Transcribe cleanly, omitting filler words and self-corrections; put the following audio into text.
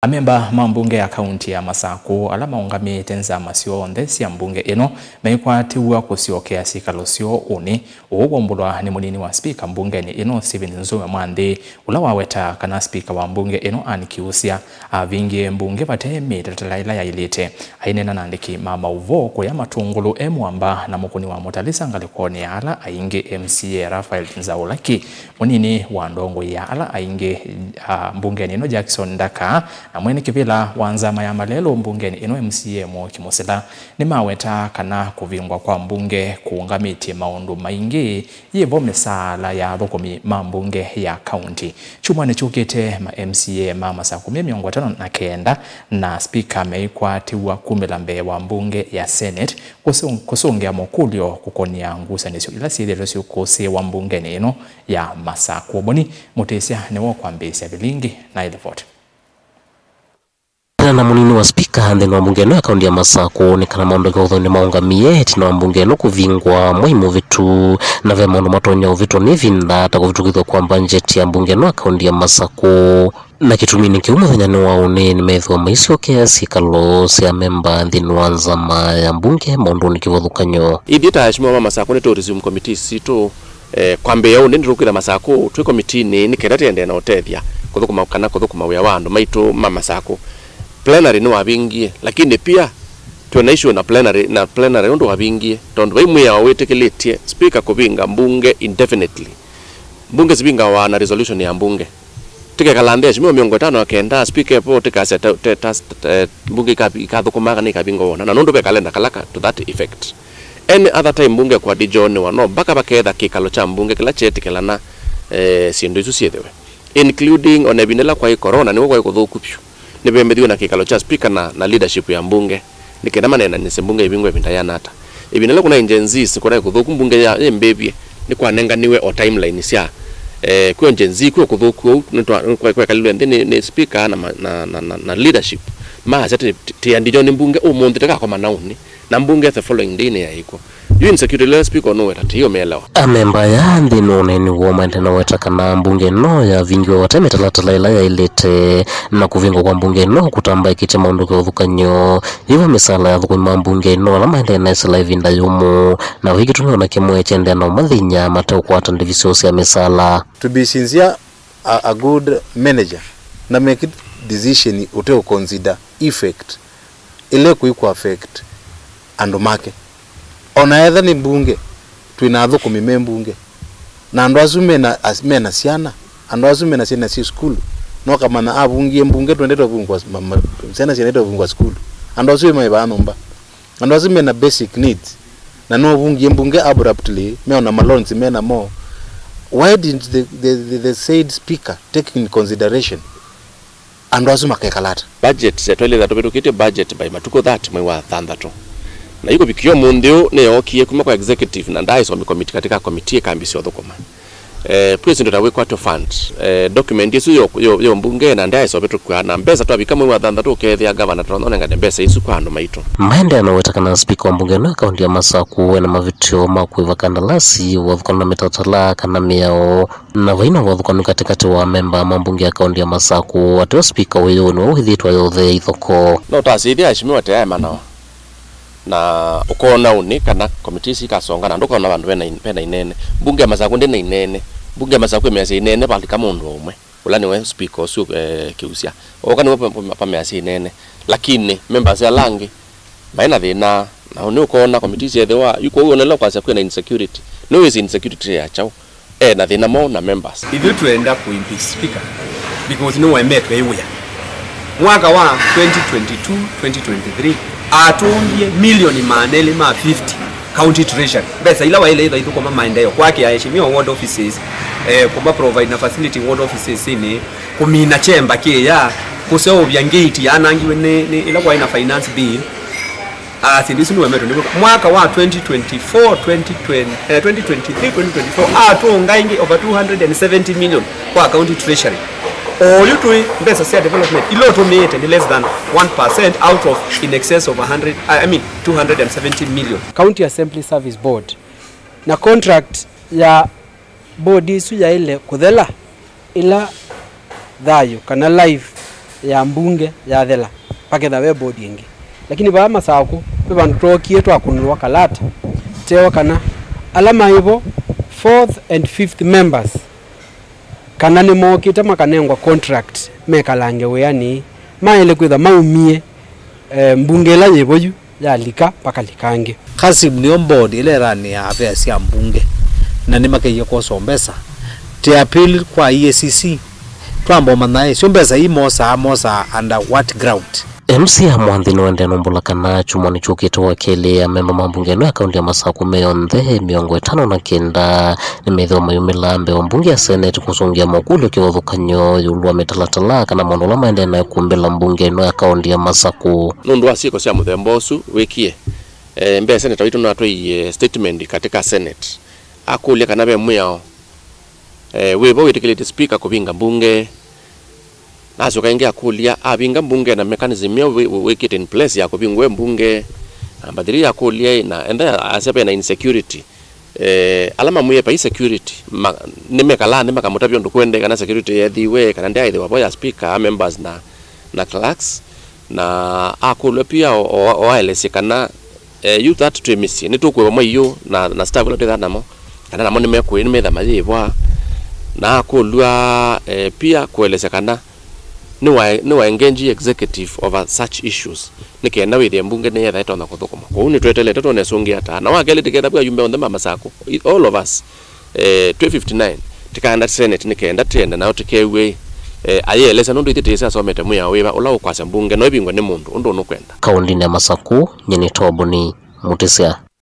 Amemba mambunge ya kaunti ya Masako alama ungami tenza masio ondesi ya mbunge eno meikwatiwa kusiokea sikalosio uni uwombulwa ni munini wa speaker mbunge ni eno Steven Nzume Mwande ulawa weta kana speaker wa mbunge eno anikiusia vingi mbunge bateme tatalaila ya ilete ainena nandiki mama uvo kwa ya matungulu emwamba na mukuni wa motalisa ngalikoni ya ala ainge MCA Rafael Nzaulaki munini wa ndongo ya ala ainge mbunge eno Jackson Ndaka na mwene kivila wanzama ya malelo mbungeni ino MCA mo Kimosela ni maweta kana kuvingwa kwa mbunge kuungamiti maundu maingi yivo mesala ya thokumi mambunge ya kaunti. Chuma ni chukite ma MCA mama sakumi miongo tano na kenda na speaker meikwatiwa kumilambe wa mbunge ya Senate kusungea mokulio kukonia ngusa nisio ila sideresio kose wa mbungeni ino ya Masako. Boni mutesia ni wakwambesi vilingi na ilifoti. Na munini wa speaker hande wa mbunge no akaunti ya Masako ni kana maondo kwa udhoni maungamie tina wa mbunge no kuvingwa muhimu vitu na vya maondo matonya vitu ni vinda hata kuvitukizwa kwa banjeti ya mbunge no akaunti ya Masako na kitumini kiumu thanyani waone ni methwa maisio kiasi kalo ya memba ndini wanzama ya mbunge maondo ni kivodhukanyo idita hashima wa Masako ni tourism committee sito kwa mbe yao ndi rukira Masako tui committee ni kerati ende na otethia kuthukuma kana kuthukuma wya wandu maitu mama Masako plenary no abingie lakini pia tunaisho na plenary ndo abingie tondu baimwe ya wetekeletie speaker kubinga mbunge indefinitely mbunge zibinga wa na resolution ya mbunge tike kalande shimo miongo tano akenda speaker po tika set mbunge ikathukumaga ni kabinga wona na ndo be kalenda kalaka to that effect any other time mbunge kwa dijone wano baka baketha kikalo cha mbunge kila cheti kila na sindu isu siethewe including onebinela kwa corona ni kwa kuthukupyu nibemediwa na kikalo cha speaker na leadership ya mbunge nikenda manena ni mbunge ibingwe bindayana hata ibinela kuna injenzi kuna kuthuku mbunge ya mbebie ni kwa nenganiwe o timeline sia kwa injenzi kwa kuthuku kwa kalile ni speaker na leadership ma zati tiandijo ni mbunge umuntu taka kwa manauni na mbunge the following day ya iko you insecurity le speaker no weta tiyo melewa amemba ya ndino neni woma ndena weta kana mbunge no ya vingi wa wateme talatala ya ilete na kuvingwa kwa mbunge no kutamba ikite maundu kwa udhukanyo hivo misala ya dhukuma mbunge no la maende na isala ivinda yumu na wiki tunaona kimwe chende na umadhinya matao kwa hata ndivisiosi ya misala to be sincere a good manager na make it decision uteo consider effect ile kuiku affect andumake ona etha ni mbunge twina thukumi me mbunge na andu azume na siana andu azume na siana si school no kama na abungie mbunge twendetwa vungwa siana siana vungwa school andu azume mai ba nomba andu azume na basic needs na no bungie mbunge abruptly me ona malonzi me na more. Why didn't the said speaker take in consideration andu azume kekalata budget setwele that obedukite budget by matuko that mwe wa thandato na yuko bikyo mundio ne yokie kuma kwa executive na ndai so committee katika committee kambisio thukuma president awekwa to fund document yesu yo mbunge na ndai so betu kwa na mbesa to bikama wa thanda to kethia governor tronone ngade mbesa isu kwa ndo maito maende anaweta kana speaker wa mbunge no akaunti ya Masako na mavitio makuiva kandalasi wathukana metatala kana miao na vaina wathukana katikati wa memba mambunge ya akaunti ya Masako atwa speaker weyo no hithitwa yothe ithoko no tasithia ashimiwa te manao na ukona uni kana committee sikasonga na ndoko na bandu pena inene bunge ya Masako ndene inene bunge ya Masako mese inene bali kama ndo umwe ulani we speaker osu kiusia okani we pa mese inene lakini members ya langi baina thina na uni ukona committee yethewa yuko uonela kwa sababu na insecurity no is insecurity ya chao na thina mo na members if you to end up with speaker because no one met we mwaka wa 2022-2023 atungie milioni manele ma 50 county treasury besa ila wa ile idho kwa maendeleo kwake aheshimiwa ward offices kwa provide na facility ward offices ni kumina chemba ke ya kuseo bya gate anangiwe ne ila kwa ina finance bill sindisi ni wemeto mwaka wa 2023-2024 atunga ingi over 270 million kwa county treasury all you doing best social development ilo to meet and less than 1% out of in excess of 270 million. County Assembly Service Board na contract ya bodi su ya ile kuthela ila thayo kana live ya mbunge ya thela paketha we board ingi lakini ba Masaku be bantu tokie twakunirwa kalata teo kana alama ivo 4th and 5th members kana ni mokite makanengwa contract mekalange weani maele kwitha maumie mbunge la nyevoyu ya lika paka likange kasi ni board ile rani ya affairs ya mbunge na ni makeye ko sombesa te appeal kwa EACC twambo manae sombesa imosa under what ground MC Mwanthini wende nombula kana chuma ni chukito wakili ya memba mambungeno ya kaunti ya Masaku meyonthe miongo 59 ni metho mayumila mbe mbunge ya Senate kusungia mokulu kiwathukanyo yulwa metalatala kana mondola maende na kumbela mbungeno ya kaunti ya Masaku nundu asiko cia muthembosu wikie mbe Senate witu na atoi statement katika Senate akulia kana be muyao webo witikilite speaker kubinga mbunge nazo kaingia kulia abinga mbunge na mechanism ya wekit in place ya kubingwe mbunge ambadiri ya kulia na enda asepe na insecurity alama muye pa security nimekala nimakamutabyo ndukwende kana security ya diwe kana ndia ile waboya speaker members na clerks na akulwe pia oelesekana youth at tremisi nitukwe moyo na staff lo tena namo kana namo nimekwe nimetha majibwa na akulwa pia kuelesekana ni wa engage executive over such issues nikenda withia mbunge ne yatha itona kuthukuma ko ni twetele teto ne sungia ta na wakele tikenda bwa yumbe on the Masaku all of us 259 tikanda Senate nikenda tenda na utikewe ayelesa nundu ititisa somete muya wiba ula ukwasa mbunge no ibingwa ni mundu undu nukwenda kaunti ya Masaku nyeni tobuni mutisia